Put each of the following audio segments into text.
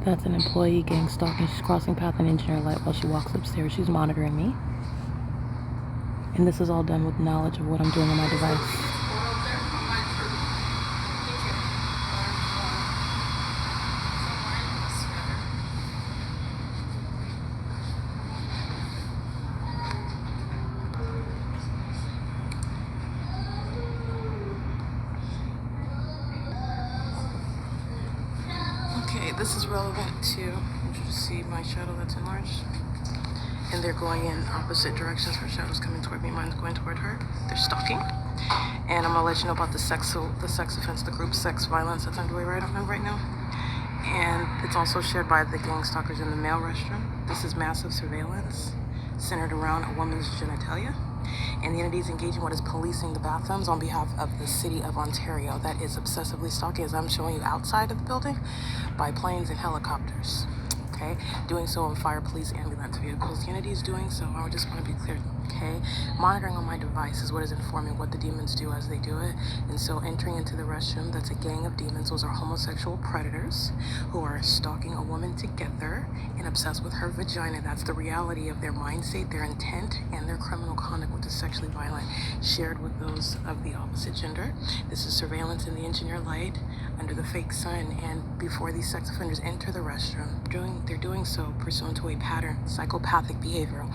That's an employee gang stalking. She's crossing path and engineer light while she walks upstairs. She's monitoring me. And this is all done with knowledge of what I'm doing on my device. Okay, this is relevant to, you just see my shadow that's enlarged. And they're going in opposite directions. Her shadow's coming toward me, mine's going toward her. They're stalking. And I'm gonna let you know about the sex offense, the group sex violence that's underway right now. And it's also shared by the gang stalkers in the male restroom. This is massive surveillance centered around a woman's genitalia. And the entity is engaging what is policing the bathrooms on behalf of the city of Ontario that is obsessively stalking, as I'm showing you outside of the building, by planes and helicopters. Okay, doing so in fire, police, ambulance vehicles. The entity is doing so, I just want to be clear, okay? Monitoring on my device is what is informing what the demons do as they do it. And so entering into the restroom, that's a gang of demons. Those are homosexual predators who are stalking a woman together and obsessed with her vagina. That's the reality of their mind state, their intent, and their criminal conduct, which is sexually violent, shared with those of the opposite gender. This is surveillance in the engineer light under the fake sun. And before these sex offenders enter the restroom, they're doing so pursuant to a pattern, psychopathic behavioral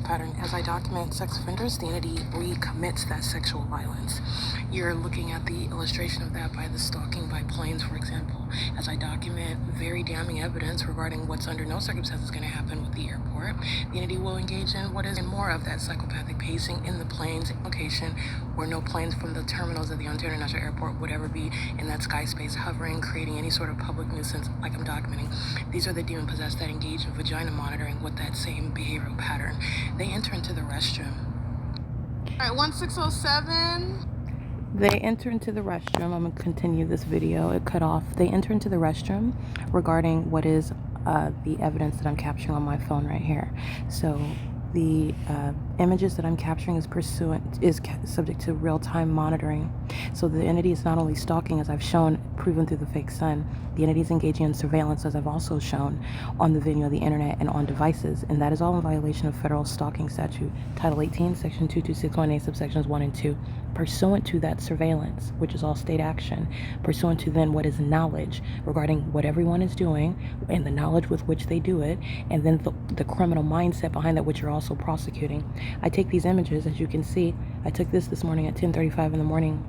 pattern. As I document sex offenders, the entity recommits that sexual violence. You're looking at the illustration of that by the stalking by planes, for example. As I document very damning evidence regarding what's under no circumstances going to happen with the airport, the entity will engage in what is more of that psychopathic pacing in the planes location, where no planes from the terminals of the Ontario International Airport would ever be in that sky space hovering, creating any sort of public nuisance like I'm documenting. These are the demon possessed that engage in vagina monitoring with that same behavioral pattern. They enter into the restroom. All right, 1607. They enter into the restroom. I'm going to continue this video. It cut off. They enter into the restroom regarding what is the evidence that I'm capturing on my phone right here. So the images that I'm capturing is subject to real-time monitoring. So the entity is not only stalking, as I've shown, proven through the fake sun, the entity is engaging in surveillance, as I've also shown, on the video of the internet and on devices. And that is all in violation of federal stalking statute, Title 18, Section 2261A, subsections 1 and 2. Pursuant to that surveillance, which is all state action, pursuant to then what is knowledge regarding what everyone is doing and the knowledge with which they do it, and then the criminal mindset behind that, which you're also prosecuting. I take these images, as you can see. I took this morning at 10:35 in the morning,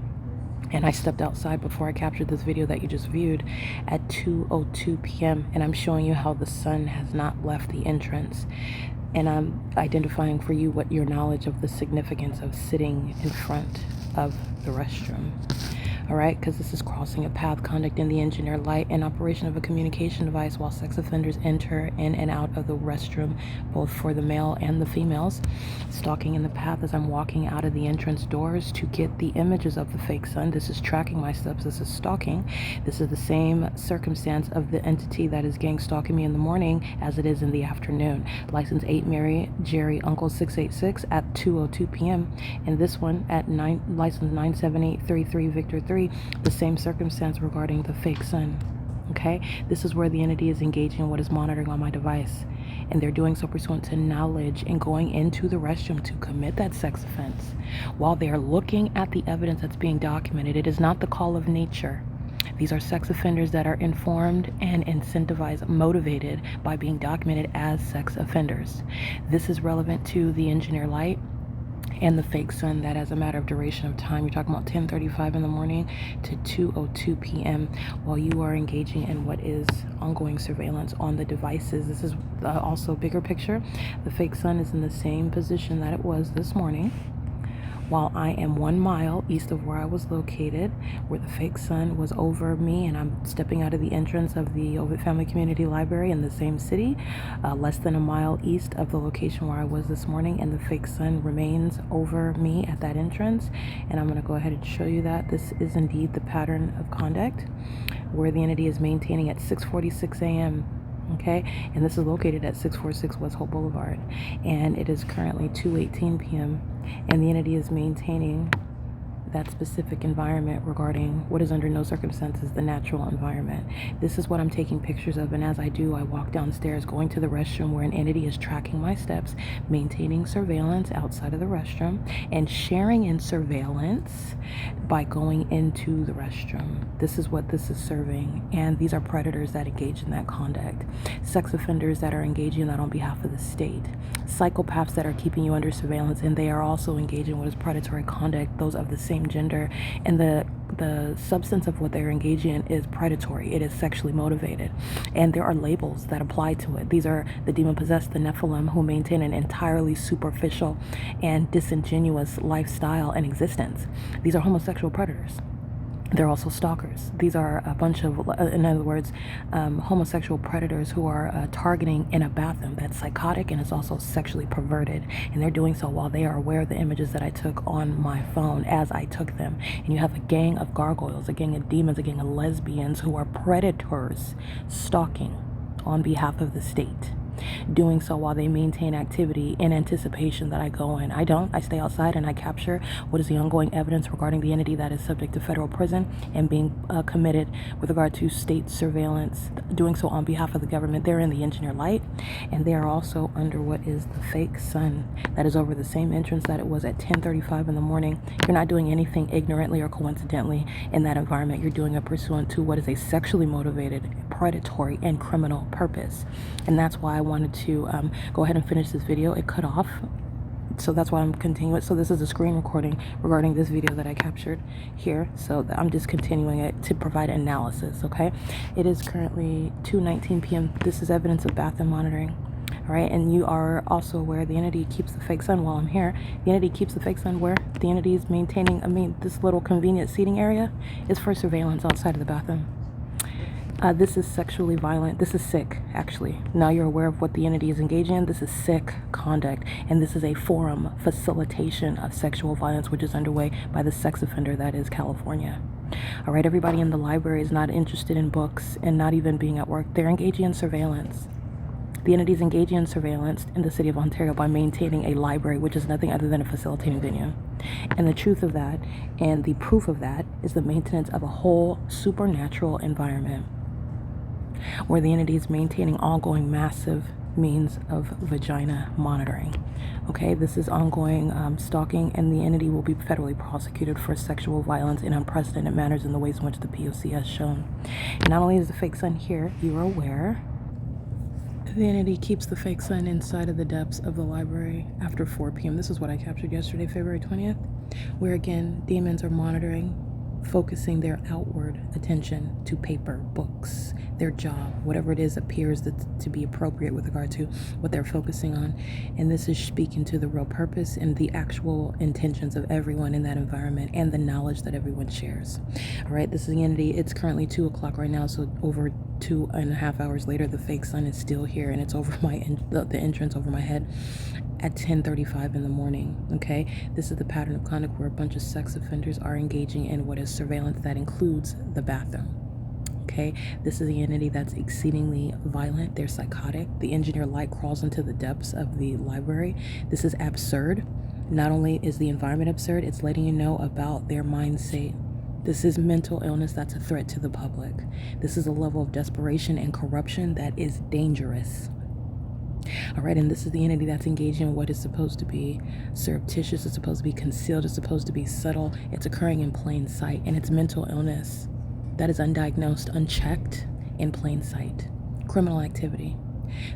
and I stepped outside before I captured this video that you just viewed at 2:02 p.m. and I'm showing you how the sun has not left the entrance. And I'm identifying for you what your knowledge of the significance of sitting in front of the restroom. All right, because this is crossing a path, conduct in the engineer light, and operation of a communication device while sex offenders enter in and out of the restroom, both for the male and the females. Stalking in the path as I'm walking out of the entrance doors to get the images of the fake sun. This is tracking my steps. This is stalking. This is the same circumstance of the entity that is gang stalking me in the morning as it is in the afternoon. License 8 Mary Jerry Uncle 686 at 2:02 p.m. and this one at license 97833 Victor 3, the same circumstance regarding the fake sun. Okay, this is where the entity is engaging in what is monitoring on my device, and they're doing so pursuant to knowledge and going into the restroom to commit that sex offense. While they are looking at the evidence that's being documented, it is not the call of nature. These are sex offenders that are informed and incentivized, motivated by being documented as sex offenders. This is relevant to the engineer light and the fake sun, that as a matter of duration of time, you're talking about 10:35 in the morning to 2:02 p.m. while you are engaging in what is ongoing surveillance on the devices. This is also a bigger picture. The fake sun is in the same position that it was this morning, while I am 1 mile east of where I was located, where the fake sun was over me, and I'm stepping out of the entrance of the OVITT Family Community Library in the same city, less than a mile east of the location where I was this morning, and the fake sun remains over me at that entrance. And I'm going to go ahead and show you that this is indeed the pattern of conduct, where the entity is maintaining at 6:46 a.m. Okay, and this is located at 646 West Hope Boulevard, and it is currently 2:18 p.m. and the entity is maintaining that specific environment regarding what is under no circumstances the natural environment. This is what I'm taking pictures of, and as I do, I walk downstairs going to the restroom where an entity is tracking my steps, maintaining surveillance outside of the restroom, and sharing in surveillance by going into the restroom. This is what this is serving, and these are predators that engage in that conduct. Sex offenders that are engaging in that on behalf of the state. Psychopaths that are keeping you under surveillance, and they are also engaging in what is predatory conduct, those of the same gender, and the substance of what they're engaging in is predatory. It is sexually motivated, and there are labels that apply to it. These are the demon-possessed, the Nephilim, who maintain an entirely superficial and disingenuous lifestyle and existence. These are homosexual predators. They're also stalkers. These are a bunch of, in other words, homosexual predators who are targeting in a bathroom that's psychotic and is also sexually perverted. And they're doing so while they are aware of the images that I took on my phone as I took them. And you have a gang of gargoyles, a gang of demons, a gang of lesbians who are predators stalking on behalf of the state. Doing so while they maintain activity in anticipation that I go in. I don't. I stay outside and I capture what is the ongoing evidence regarding the entity that is subject to federal prison and being committed with regard to state surveillance, doing so on behalf of the government. They're in the engineer light, and they are also under what is the fake sun that is over the same entrance that it was at 10:35 in the morning. You're not doing anything ignorantly or coincidentally in that environment. You're doing it pursuant to what is a sexually motivated, predatory, and criminal purpose. And that's why I wanted to go ahead and finish this video. It cut off, so that's why I'm continuing it. So this is a screen recording regarding this video that I captured here, so I'm just continuing it to provide analysis. Okay, it is currently 2:19 p.m. This is evidence of bathroom monitoring. All right, and you are also aware the entity keeps the fake sun while I'm here. The entity keeps the fake sun where the entity is maintaining, this little convenient seating area is for surveillance outside of the bathroom. This is sexually violent. This is sick, actually. Now you're aware of what the entity is engaging in. This is sick conduct, and this is a forum facilitation of sexual violence, which is underway by the sex offender that is California. All right, everybody in the library is not interested in books and not even being at work. They're engaging in surveillance. The entity is engaging in surveillance in the city of Ontario by maintaining a library, which is nothing other than a facilitating venue. And the truth of that and the proof of that is the maintenance of a whole supernatural environment where the entity is maintaining ongoing massive means of vagina monitoring. Okay, this is ongoing stalking, and the entity will be federally prosecuted for sexual violence in unprecedented manners in the ways in which the P.O.C has shown. And not only is the fake sun here, you are aware the entity keeps the fake sun inside of the depths of the library after 4 p.m. This is what I captured yesterday, February 20th, where again, demons are monitoring, focusing their outward attention to paper, books, their job, whatever it is appears to be appropriate with regard to what they're focusing on. And this is speaking to the real purpose and the actual intentions of everyone in that environment and the knowledge that everyone shares. All right, this is the entity. It's currently 2 o'clock right now, so over 2.5 hours later, the fake sun is still here, and it's over the entrance over my head at 10:35 in the morning. Okay, this is the pattern of conduct where a bunch of sex offenders are engaging in what is surveillance that includes the bathroom. Okay, this is the entity that's exceedingly violent. They're psychotic. The engineer light crawls into the depths of the library. This is absurd. Not only is the environment absurd, it's letting you know about their mindset. This is mental illness that's a threat to the public. This is a level of desperation and corruption that is dangerous. All right, and this is the entity that's engaging in what is supposed to be surreptitious, it's supposed to be concealed, it's supposed to be subtle, it's occurring in plain sight, and it's mental illness that is undiagnosed, unchecked, in plain sight. Criminal activity.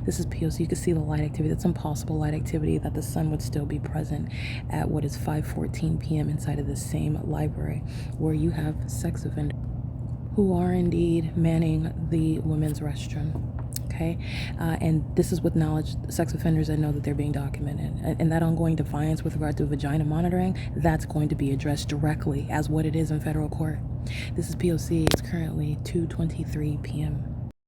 This is P.O.C. You can see the light activity. That's impossible light activity that the sun would still be present at what is 5:14 p.m. inside of the same library where you have sex offenders who are indeed manning the women's restroom. Okay, and this is with knowledge, sex offenders that know that they're being documented. And that ongoing defiance with regard to vagina monitoring, that's going to be addressed directly as what it is in federal court. This is P.O.C. It's currently 2:23 p.m.